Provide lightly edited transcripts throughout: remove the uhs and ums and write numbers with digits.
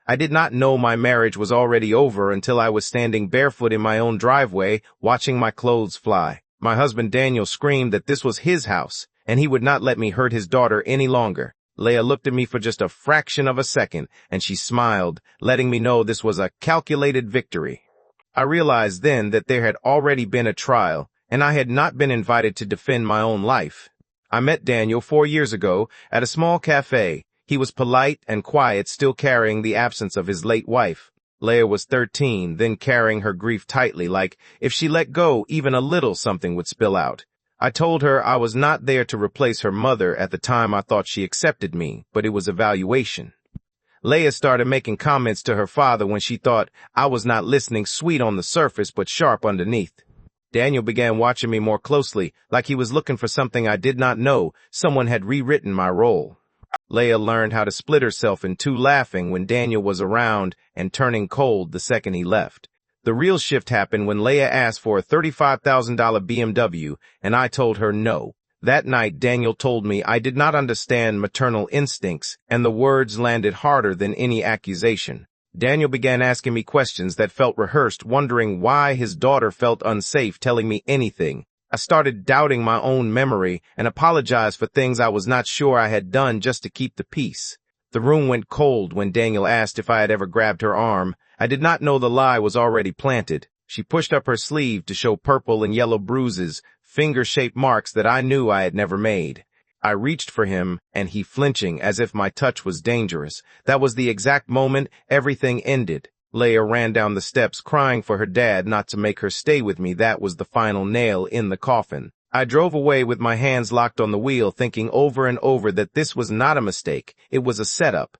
I did not know my marriage was already over until I was standing barefoot in my own driveway, watching my clothes fly. My husband Daniel screamed that this was his house, and he would not let me hurt his daughter any longer. Leah looked at me for just a fraction of a second, and she smiled, letting me know this was a calculated victory. I realized then that there had already been a trial, and I had not been invited to defend my own life. I met Daniel 4 years ago at a small cafe. He was polite and quiet, still carrying the absence of his late wife. Leah was 13, then carrying her grief tightly, like if she let go even a little, something would spill out. I told her I was not there to replace her mother. At the time I thought she accepted me, but it was evaluation. Leah started making comments to her father when she thought I was not listening, sweet on the surface but sharp underneath. Daniel began watching me more closely, like he was looking for something I did not know. Someone had rewritten my role. Leah learned how to split herself in two, laughing when Daniel was around and turning cold the second he left. The real shift happened when Leah asked for a $35,000 BMW, and I told her no. That night, Daniel told me I did not understand maternal instincts, and the words landed harder than any accusation. Daniel began asking me questions that felt rehearsed, wondering why his daughter felt unsafe telling me anything. I started doubting my own memory and apologized for things I was not sure I had done just to keep the peace. The room went cold when Daniel asked if I had ever grabbed her arm. I did not know the lie was already planted. She pushed up her sleeve to show purple and yellow bruises, finger-shaped marks that I knew I had never made. I reached for him, and he flinching as if my touch was dangerous. That was the exact moment everything ended. Leah ran down the steps crying for her dad not to make her stay with me. That was the final nail in the coffin. I drove away with my hands locked on the wheel, thinking over and over that this was not a mistake. It was a setup.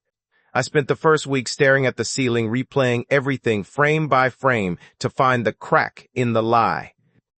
I spent the first week staring at the ceiling, replaying everything frame by frame to find the crack in the lie.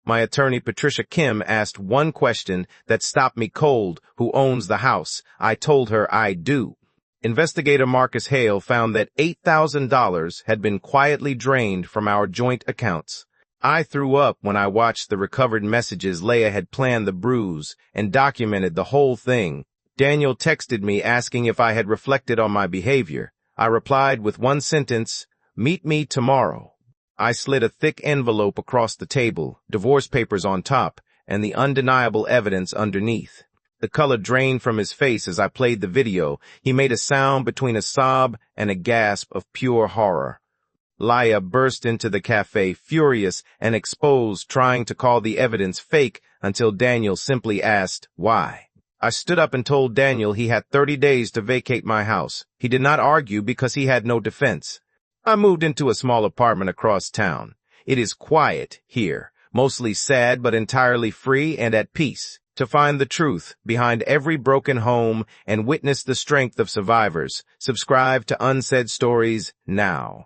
My attorney, Patricia Kim, asked one question that stopped me cold. Who owns the house? I told her I do. Investigator Marcus Hale found that $8,000 had been quietly drained from our joint accounts. I threw up when I watched the recovered messages. Leah had planned the bruise and documented the whole thing. Daniel texted me asking if I had reflected on my behavior. I replied with one sentence, "Meet me tomorrow." I slid a thick envelope across the table, divorce papers on top, and the undeniable evidence underneath. The color drained from his face as I played the video. He made a sound between a sob and a gasp of pure horror. Leah burst into the cafe, furious and exposed, trying to call the evidence fake until Daniel simply asked, "Why?" I stood up and told Daniel he had 30 days to vacate my house. He did not argue because he had no defense. I moved into a small apartment across town. It is quiet here, mostly sad but entirely free and at peace. To find the truth behind every broken home and witness the strength of survivors, subscribe to Unsaid Stories now.